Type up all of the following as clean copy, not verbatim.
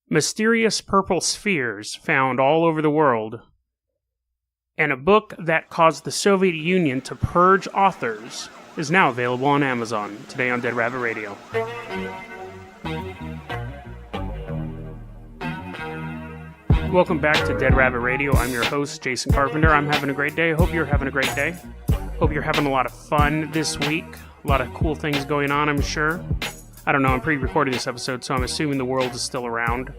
Mysterious Purple Spheres Found All Over the World, and a book that caused the Soviet Union to purge authors is now available on Amazon, today on Dead Rabbit Radio. Welcome back to Dead Rabbit Radio. I'm your host, Jason Carpenter. I'm having a great day. Hope you're having a great day. Hope you're having a lot of fun this week. A lot of cool things going on, I'm sure. I don't know, I'm pre-recording this episode, so I'm assuming the world is still around.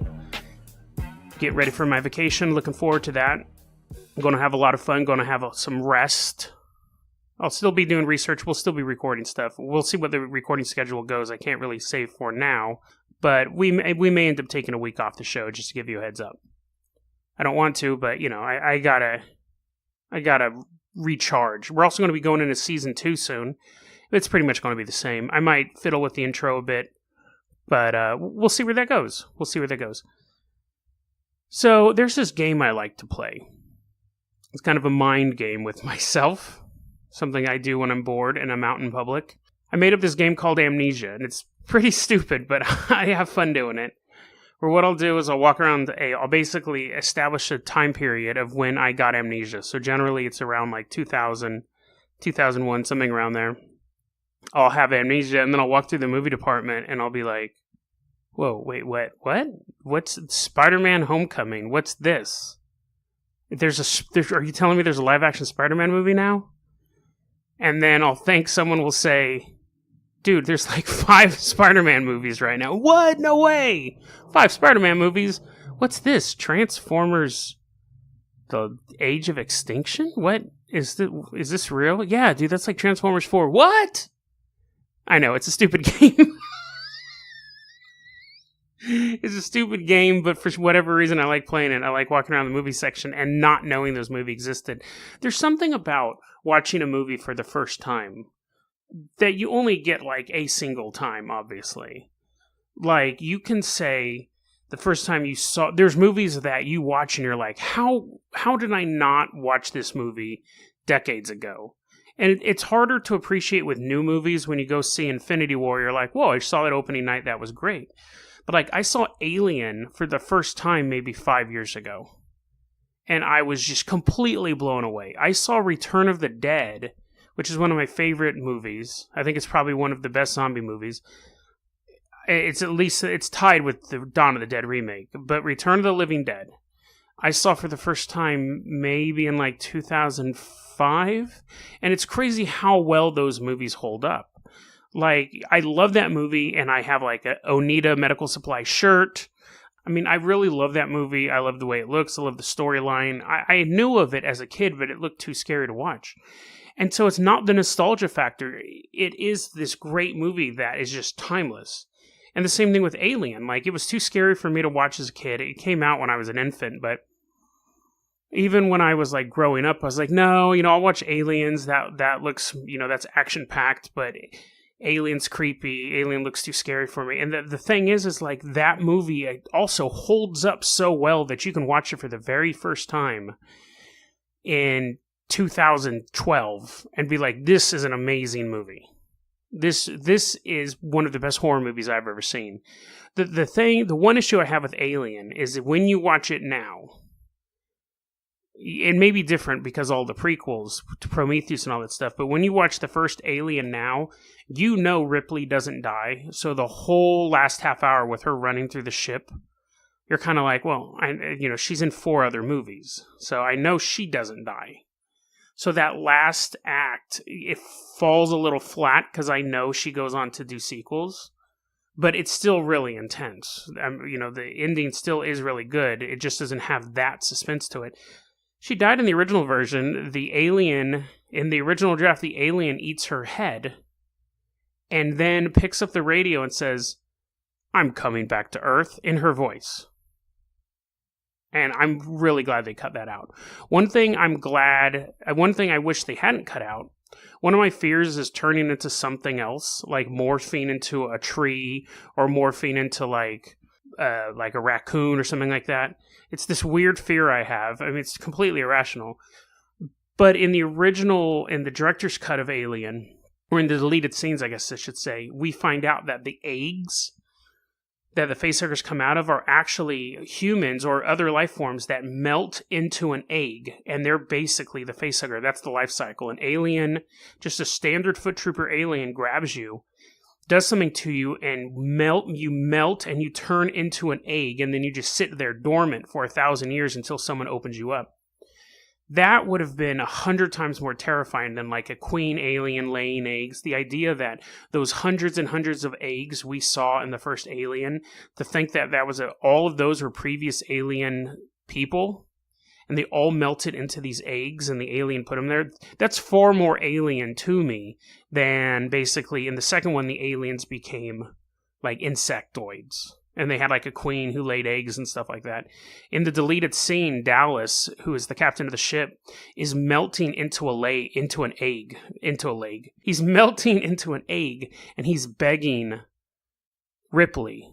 Get ready for my vacation. Looking forward to that. I'm going to have a lot of fun. Going to have some rest. I'll still be doing research. We'll still be recording stuff. We'll see what the recording schedule goes. I can't really say for now, but we may end up taking a week off the show, just to give you a heads up. I don't want to, but you know, I gotta recharge. We're also going to be going into season 2 soon. It's pretty much going to be the same. I might fiddle with the intro a bit, but we'll see where that goes. So there's this game I like to play. It's kind of a mind game with myself. Something I do when I'm bored and I'm out in public. I made up this game called Amnesia, and it's pretty stupid, but I have fun doing it. Or what I'll do is I'll walk around, I'll basically establish a time period of when I got amnesia. So generally it's around like 2000, 2001, something around there. I'll have amnesia, and then I'll walk through the movie department and I'll be like, whoa, wait, what? What's Spider-Man Homecoming? What's this? Are you telling me there's a live-action Spider-Man movie now? And then I'll think someone will say, dude, there's like 5 Spider-Man movies right now. What? No way! 5 Spider-Man movies? What's this? Transformers, The Age of Extinction? What? Is this real? Yeah, dude, that's like Transformers 4. What? I know, it's a stupid game. It's a stupid game, but for whatever reason I like playing it. I like walking around the movie section and not knowing those movies existed. There's something about watching a movie for the first time that you only get like a single time, obviously. Like, you can say the first time you saw... There's movies that you watch and you're like, how did I not watch this movie decades ago? And it's harder to appreciate with new movies. When you go see Infinity War, you're like, whoa, I saw that opening night, that was great. But like, I saw Alien for the first time maybe 5 years ago, and I was just completely blown away. I saw Return of the Dead, which is one of my favorite movies. I think it's probably one of the best zombie movies. It's tied with the Dawn of the Dead remake. But Return of the Living Dead, I saw for the first time maybe in like 2005. And it's crazy how well those movies hold up. Like, I love that movie, and I have like a Oneida Medical Supply shirt. I mean, I really love that movie. I love the way it looks. I love the storyline. I knew of it as a kid, but it looked too scary to watch. And so it's not the nostalgia factor. It is this great movie that is just timeless. And the same thing with Alien. Like, it was too scary for me to watch as a kid. It came out when I was an infant, but even when I was like growing up, I was like, no, I'll watch Aliens. That looks, that's action-packed, but Alien's creepy. Alien looks too scary for me. And the thing is like, that movie also holds up so well that you can watch it for the very first time in 2012 and be like, this is an amazing movie. This is one of the best horror movies I've ever seen. The one issue I have with Alien is that when you watch it now, it may be different because all the prequels to Prometheus and all that stuff, but when you watch the first Alien now, Ripley doesn't die. So the whole last half hour with her running through the ship, you're kind of like, well, she's in 4 other movies, so I know she doesn't die. So that last act, it falls a little flat because I know she goes on to do sequels, but it's still really intense. The ending still is really good. It just doesn't have that suspense to it. She died in the original version. In the original draft, the alien eats her head and then picks up the radio and says, "I'm coming back to Earth," in her voice. And I'm really glad they cut that out. One thing I wish they hadn't cut out, one of my fears is turning into something else, like morphing into a tree or morphing into like a raccoon or something like that. It's this weird fear I have. I mean, it's completely irrational. But in the director's cut of Alien, or in the deleted scenes, I guess I should say, we find out that the eggs that the facehuggers come out of are actually humans or other life forms that melt into an egg, and they're basically the facehugger. That's the life cycle. An alien, just a standard foot trooper alien, grabs you, does something to you, and you melt and you turn into an egg, and then you just sit there dormant for 1,000 years until someone opens you up. That would have been 100 times more terrifying than like a queen alien laying eggs. The idea that those hundreds and hundreds of eggs we saw in the first Alien, to think that all of those were previous alien people, and they all melted into these eggs and the alien put them there, that's far more alien to me than basically in the second one the aliens became like insectoids. And they had like a queen who laid eggs and stuff like that. In the deleted scene, Dallas, who is the captain of the ship, is melting into an egg. He's melting into an egg, and he's begging Ripley.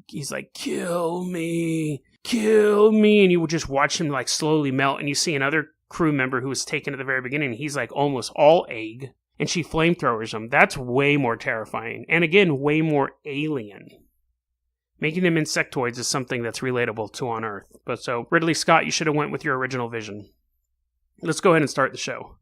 He's like, kill me. And you would just watch him like slowly melt, and you see another crew member who was taken at the very beginning. He's like almost all egg, and she flamethrowers him. That's way more terrifying. And again, way more alien. Making them insectoids is something that's relatable to on Earth. But so, Ridley Scott, you should have went with your original vision. Let's go ahead and start the show.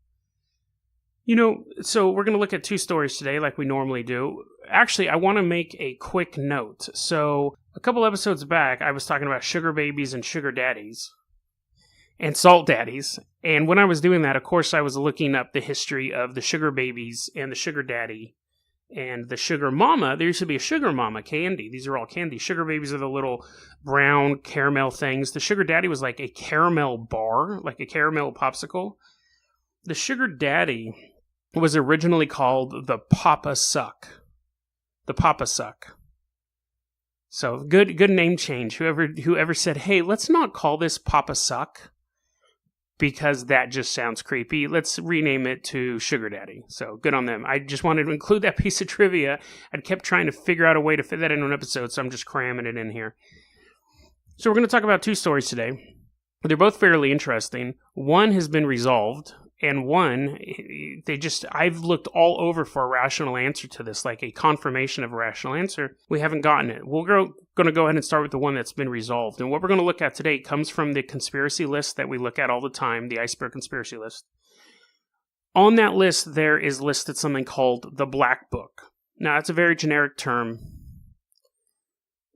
So we're going to look at 2 stories today like we normally do. Actually, I want to make a quick note. So, a couple episodes back, I was talking about sugar babies and sugar daddies. And salt daddies. And when I was doing that, of course, I was looking up the history of the sugar babies and the sugar daddy. And the sugar mama, there used to be a sugar mama candy. These are all candy. Sugar babies are the little brown caramel things. The sugar daddy was like a caramel bar, like a caramel popsicle. The sugar daddy was originally called the Papa Suck. The Papa Suck. So good name change. Whoever said, hey, let's not call this Papa Suck, because that just sounds creepy. Let's rename it to Sugar Daddy. So good on them. I just wanted to include that piece of trivia. I kept trying to figure out a way to fit that into an episode, so I'm just cramming it in here. So we're going to talk about 2 stories today. They're both fairly interesting. One has been resolved, and one, I've looked all over for a rational answer to this, like a confirmation of a rational answer. We haven't gotten it. We're going to go ahead and start with the one that's been resolved. And what we're going to look at today comes from the conspiracy list that we look at all the time, the iceberg conspiracy list. On that list, there is listed something called the Black Book. Now, that's a very generic term.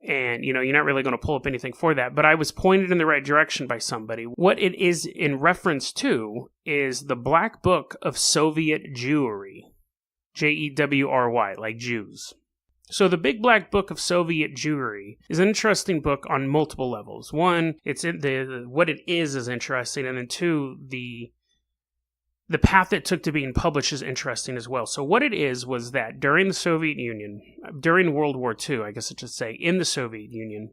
And, you're not really going to pull up anything for that. But I was pointed in the right direction by somebody. What it is in reference to is the Black Book of Soviet Jewry. Jewry, like Jews. So the Big Black Book of Soviet Jewry is an interesting book on multiple levels. One, it's what it is interesting. And then 2, the path it took to being published is interesting as well. So what it is was that during the Soviet Union, during World War II, I guess I should say, in the Soviet Union,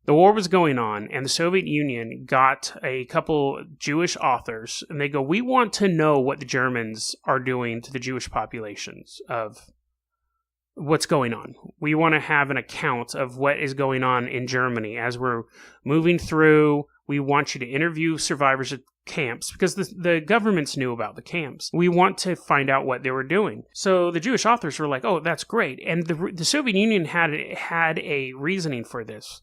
the war was going on, and the Soviet Union got a couple Jewish authors, and they go, we want to know what the Germans are doing to the Jewish populations of what's going on. We want to have an account of what is going on in Germany as we're moving through. We want you to interview survivors of camps, because the governments knew about the camps. We want to find out what they were doing. So the Jewish authors were like, oh, that's great. And the Soviet Union had a reasoning for this.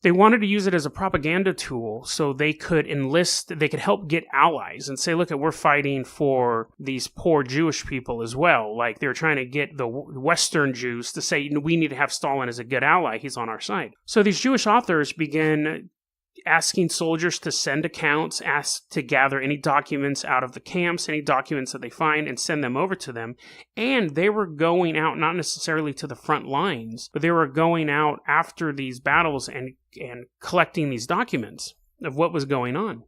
They wanted to use it as a propaganda tool so they could help get allies and say, look, we're fighting for these poor Jewish people as well. Like, they're trying to get the Western Jews to say, we need to have Stalin as a good ally. He's on our side. So these Jewish authors began asking soldiers to send accounts, ask to gather any documents out of the camps, any documents that they find, and send them over to them. And they were going out, not necessarily to the front lines, but they were going out after these battles and collecting these documents of what was going on.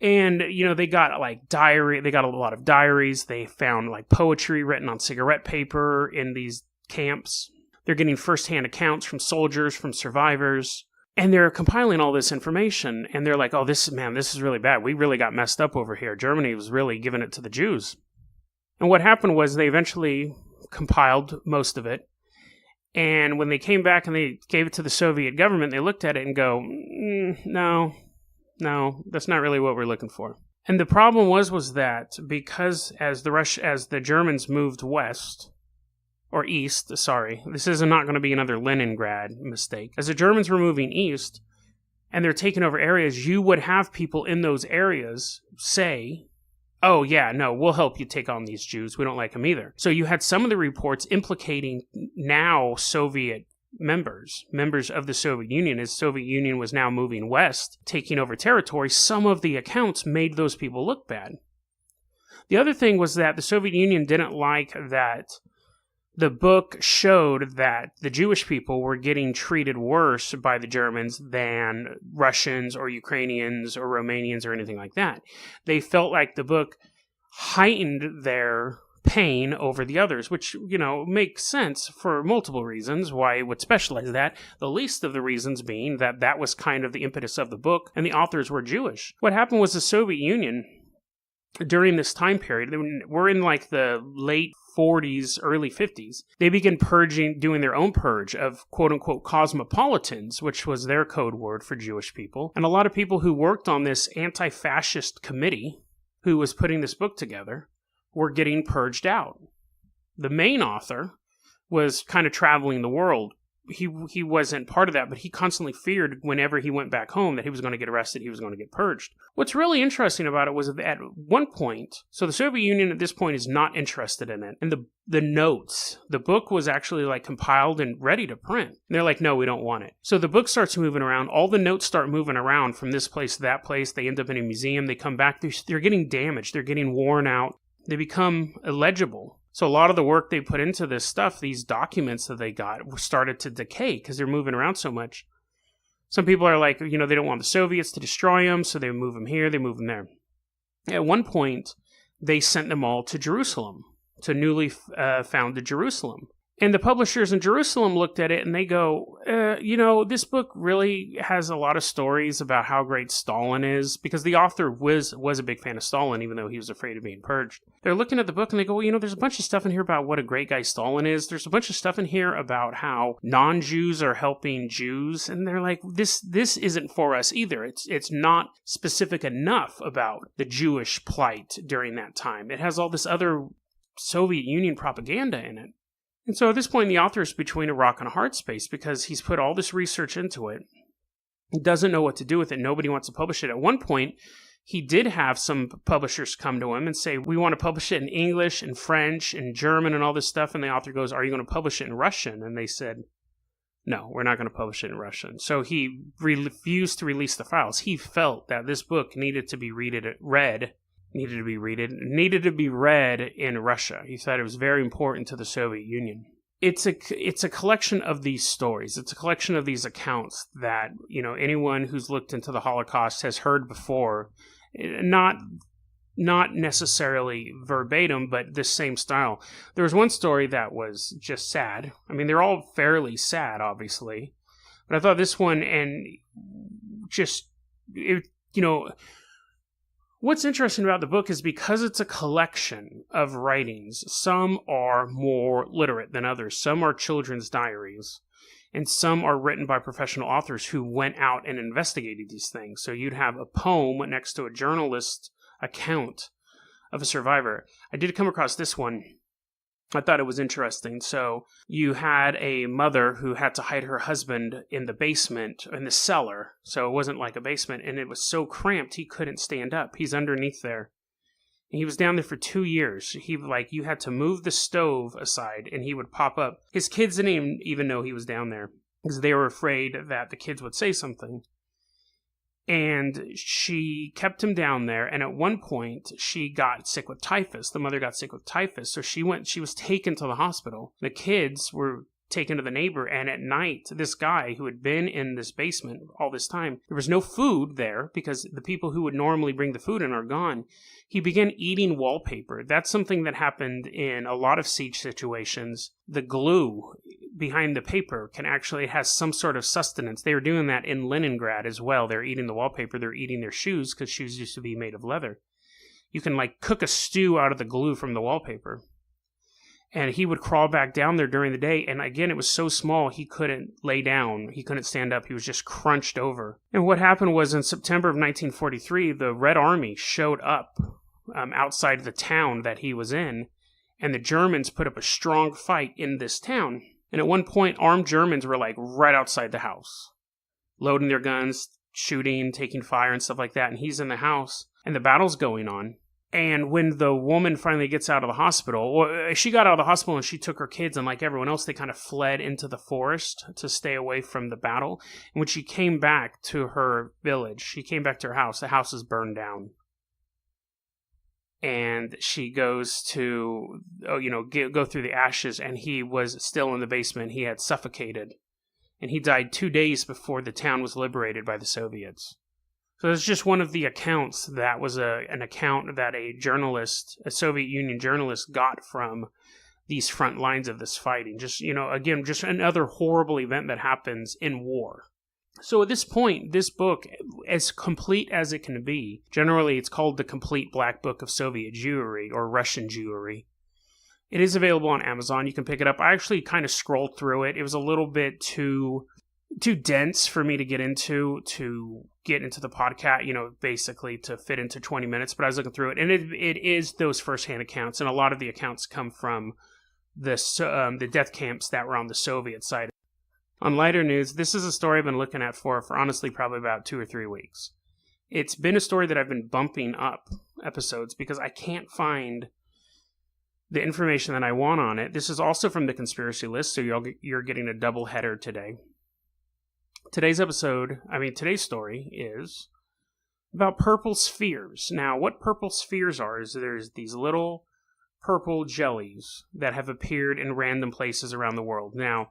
And, they got they got a lot of diaries. They found poetry written on cigarette paper in these camps. They're getting firsthand accounts from soldiers, from survivors. And they're compiling all this information, and they're like, oh, this is really bad. We really got messed up over here. Germany was really giving it to the Jews. And what happened was they eventually compiled most of it. And when they came back and they gave it to the Soviet government, they looked at it and go, no, that's not really what we're looking for. And the problem was that because as the Germans moved west, or east, sorry. This is not going to be another Leningrad mistake. As the Germans were moving east, and they're taking over areas, you would have people in those areas say, oh yeah, no, we'll help you take on these Jews. We don't like them either. So you had some of the reports implicating now Soviet members of the Soviet Union. As the Soviet Union was now moving west, taking over territory, some of the accounts made those people look bad. The other thing was that the Soviet Union didn't like that the book showed that the Jewish people were getting treated worse by the Germans than Russians or Ukrainians or Romanians or anything like that. They felt like the book heightened their pain over the others, which, makes sense for multiple reasons why it would specialize that, the least of the reasons being that that was kind of the impetus of the book, and the authors were Jewish. What happened was the Soviet Union, during this time period, we're in like the late 40s, early 50s, they began doing their own purge of quote-unquote cosmopolitans, which was their code word for Jewish people. And a lot of people who worked on this anti-fascist committee who was putting this book together were getting purged out. The main author was kind of traveling the world. He wasn't part of that, but he constantly feared whenever he went back home that he was going to get arrested, he was going to get purged. What's really interesting about it was that at one point, so the Soviet Union at this point is not interested in it. And the notes, the book was actually like compiled and ready to print. And they're like, no, we don't want it. So the book starts moving around. All the notes start moving around from this place to that place. They end up in a museum. They come back. They're getting damaged. They're getting worn out. They become illegible. So a lot of the work they put into this stuff, these documents that they got, started to decay because they're moving around so much. Some people are like, they don't want the Soviets to destroy them, so they move them here, they move them there. At one point, they sent them all to Jerusalem, to newly founded Jerusalem. And the publishers in Jerusalem looked at it and they go, this book really has a lot of stories about how great Stalin is, because the author was a big fan of Stalin, even though he was afraid of being purged. They're looking at the book and they go, well, there's a bunch of stuff in here about what a great guy Stalin is. There's a bunch of stuff in here about how non-Jews are helping Jews. And they're like, this isn't for us either. It's not specific enough about the Jewish plight during that time. It has all this other Soviet Union propaganda in it. And so at this point, the author is between a rock and a hard space because he's put all this research into it. He doesn't know what to do with it. Nobody wants to publish it. At one point, he did have some publishers come to him and say, we want to publish it in English and French and German and all this stuff. And the author goes, are you going to publish it in Russian? And they said, no, we're not going to publish it in Russian. So he refused to release the files. He felt that this book needed to be read in Russia. He thought it was very important to the Soviet Union. It's a collection of these stories. It's a collection of these accounts that, anyone who's looked into the Holocaust has heard before. Not necessarily verbatim, but the same style. There was one story that was just sad. I mean, they're all fairly sad, obviously. But I thought this one, and what's interesting about the book is because it's a collection of writings, some are more literate than others. Some are children's diaries, and some are written by professional authors who went out and investigated these things. So you'd have a poem next to a journalist account of a survivor. I did come across this one. I thought it was interesting. So you had a mother who had to hide her husband in the basement, in the cellar. So it wasn't like a basement, and it was so cramped he couldn't stand up. He's underneath there. And he was down there for 2 years. You had to move the stove aside, and he would pop up. His kids didn't even know he was down there because they were afraid that the kids would say something. And she kept him down there, and at one point, she got sick with typhus. The mother got sick with typhus, so she was taken to the hospital. The kids were taken to the neighbor, and at night, this guy who had been in this basement all this time, there was no food there because the people who would normally bring the food in are gone. He began eating wallpaper. That's something that happened in a lot of siege situations. The glue behind the paper has some sort of sustenance. They were doing that in Leningrad as well. They're eating the wallpaper. They're eating their shoes because shoes used to be made of leather. You can cook a stew out of the glue from the wallpaper. And he would crawl back down there during the day. And again, it was so small, he couldn't lay down. He couldn't stand up. He was just crunched over. And what happened was in September of 1943, the Red Army showed up outside the town that he was in. And the Germans put up a strong fight in this town. And at one point, armed Germans were like right outside the house, loading their guns, shooting, taking fire and stuff like that. And he's in the house and the battle's going on. And when the woman finally gets out of the hospital, well, she got out of the hospital and she took her kids, and like everyone else, they kind of fled into the forest to stay away from the battle. And when she came back to her village, she came back to her house, the house is burned down. And she goes to, go through the ashes, and he was still in the basement. He had suffocated. And he died 2 days before the town was liberated by the Soviets. So it's just one of the accounts that was an account that a Soviet Union journalist got from these front lines of this fighting. Just, again, just another horrible event that happens in war. So at this point, this book, as complete as it can be, generally it's called the Complete Black Book of Soviet Jewry or Russian Jewry. It is available on Amazon. You can pick it up. I actually kind of scrolled through it. It was a little bit too dense for me to get into the podcast, basically to fit into 20 minutes. But I was looking through it, and it is those firsthand accounts, and a lot of the accounts come from the death camps that were on the Soviet side. On lighter news, this is a story I've been looking at for honestly probably about 2 or 3 weeks. It's been a story that I've been bumping up episodes because I can't find the information that I want on it. This is also from the conspiracy list, so you're getting a double header today. Today's story is about purple spheres. Now, what purple spheres are is there's these little purple jellies that have appeared in random places around the world. Now,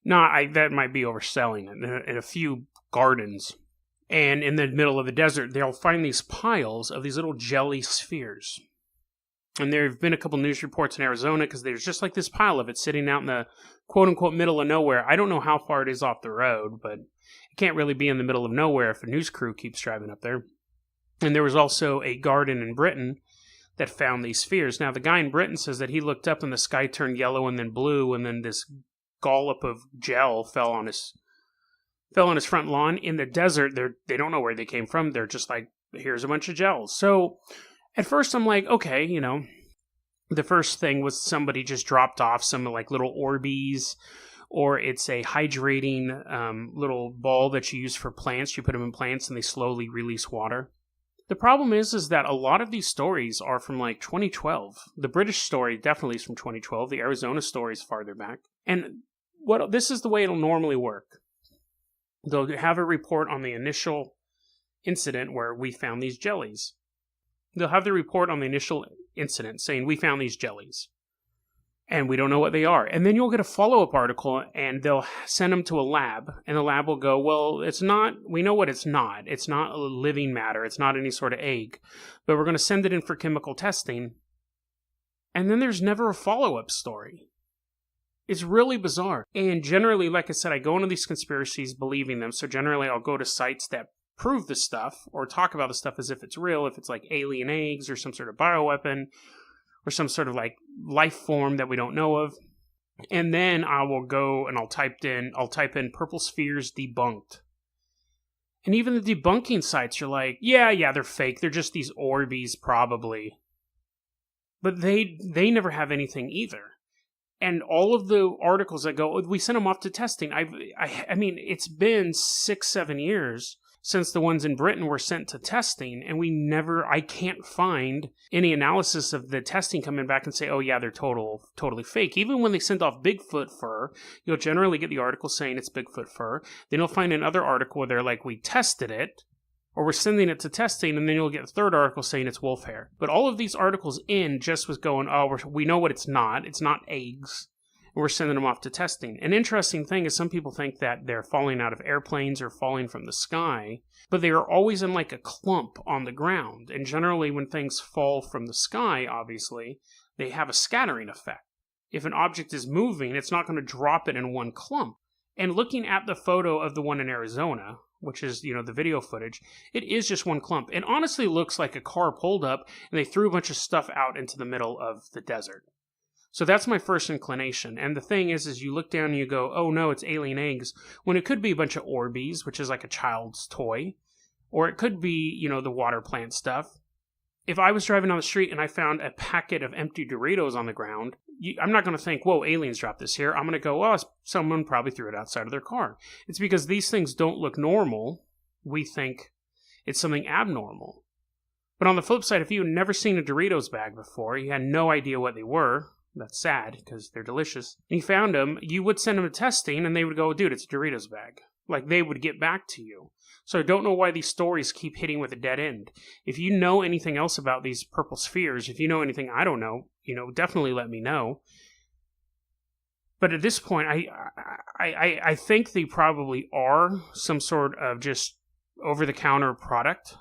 that might be overselling it. In a few gardens and in the middle of the desert, they'll find these piles of these little jelly spheres. And there have been a couple news reports in Arizona because there's just like this pile of it sitting out in the quote-unquote middle of nowhere. I don't know how far it is off the road, but it can't really be in the middle of nowhere if a news crew keeps driving up there. And there was also a garden in Britain that found these spheres. Now, the guy in Britain says that he looked up and the sky turned yellow and then blue, and then this dollop of gel fell on his front lawn. In the desert, they don't know where they came from. They're just like, here's a bunch of gels. So at first I'm like, okay, the first thing was somebody just dropped off some like little Orbeez, or it's a hydrating little ball that you use for plants. You put them in plants and they slowly release water. The problem is that a lot of these stories are from like 2012. The British story definitely is from 2012. The Arizona story is farther back. And this is the way it'll normally work. They'll have a report on the initial incident where we found these jellies. They'll have the report on the initial incident saying we found these jellies and we don't know what they are. And then you'll get a follow-up article and they'll send them to a lab, and the lab will go, well, we know what it's not. It's not a living matter. It's not any sort of egg, but we're going to send it in for chemical testing. And then there's never a follow-up story. It's really bizarre. And generally, like I said, I go into these conspiracies believing them. So generally I'll go to sites that prove this stuff or talk about the stuff as if it's real, if it's like alien eggs or some sort of bioweapon or some sort of like life form that we don't know of. And then I will go and I'll type in purple spheres debunked. And even the debunking sites are like, yeah, they're fake. They're just these Orbeez probably. But they never have anything either. And all of the articles that go, we sent them off to testing. I mean, it's been 6-7 years since the ones in Britain were sent to testing, and I can't find any analysis of the testing coming back and say, oh yeah, they're totally fake. Even when they send off Bigfoot fur, you'll generally get the article saying it's Bigfoot fur. Then you'll find another article where they're like, we tested it, or we're sending it to testing, and then you'll get a third article saying it's wolf hair. But all of these articles just was going, oh, we know what it's not eggs. We're sending them off to testing. An interesting thing is some people think that they're falling out of airplanes or falling from the sky, but they are always in like a clump on the ground. And generally when things fall from the sky, obviously, they have a scattering effect. If an object is moving, it's not going to drop it in one clump. And looking at the photo of the one in Arizona, which is, the video footage, it is just one clump. It honestly looks like a car pulled up and they threw a bunch of stuff out into the middle of the desert. So that's my first inclination. And the thing is you look down and you go, oh no, it's alien eggs, when it could be a bunch of Orbeez, which is like a child's toy. Or it could be, the water plant stuff. if I was driving on the street and I found a packet of empty Doritos on the ground, I'm not going to think, whoa, aliens dropped this here. I'm going to go, oh, someone probably threw it outside of their car. It's because these things don't look normal. We think it's something abnormal. But on the flip side, if you had never seen a Doritos bag before, you had no idea what they were, that's sad because they're delicious, and you found them, you would send them to testing and they would go, dude, it's a Doritos bag. Like, they would get back to you. So I don't know why these stories keep hitting with a dead end. If you know anything else about these purple spheres, if you know anything I don't know, definitely let me know. But at this point, I think they probably are some sort of just over-the-counter product,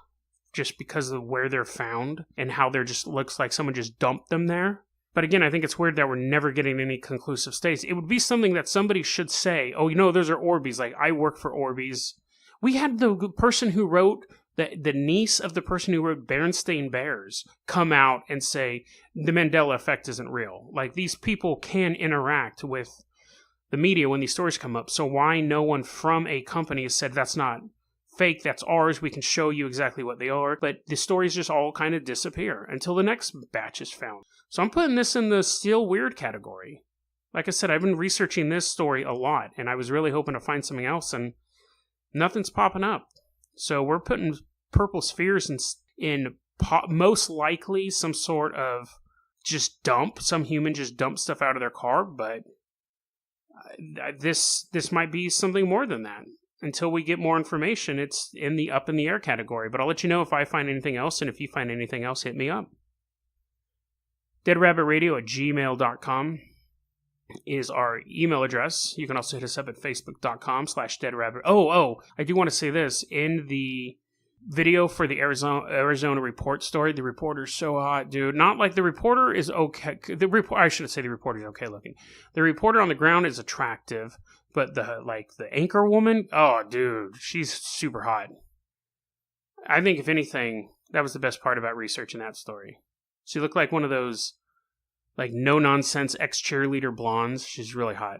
just because of where they're found and how they're just looks like someone just dumped them there. But again, I think it's weird that we're never getting any conclusive states. It would be something that somebody should say, oh, those are Orbeez. Like, I work for Orbeez. We had the person who wrote, the niece of the person who wrote Berenstain Bears, come out and say, the Mandela effect isn't real. Like, these people can interact with the media when these stories come up. So why no one from a company has said, that's not fake, that's ours, we can show you exactly what they are. But the stories just all kind of disappear until the next batch is found. So I'm putting this in the still weird category. Like I said, I've been researching this story a lot, and I was really hoping to find something else, and nothing's popping up. So we're putting purple spheres in most likely some sort of just dump. Some human just dumped stuff out of their car, but this might be something more than that. Until we get more information, it's in the up in the air category. But I'll let you know if I find anything else, and if you find anything else, hit me up. deadrabbitradio@gmail.com is our email address. You can also hit us up at facebook.com/deadrabbit. Oh, I do want to say this. In the video for the Arizona report story, the reporter's so hot, dude. Not like the reporter is okay. I should say the reporter's okay looking. The reporter on the ground is attractive, but the anchor woman, oh, dude, she's super hot. I think, if anything, that was the best part about researching that story. She looked like one of those, like, no-nonsense ex-cheerleader blondes. She's really hot.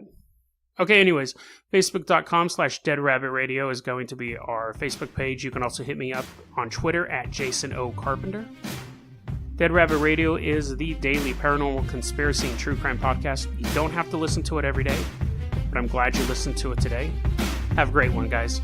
Okay, anyways, facebook.com/deadrabbitradio is going to be our Facebook page. You can also hit me up on Twitter at Jason O. Carpenter. Dead Rabbit Radio is the daily paranormal conspiracy and true crime podcast. You don't have to listen to it every day, but I'm glad you listened to it today. Have a great one, guys.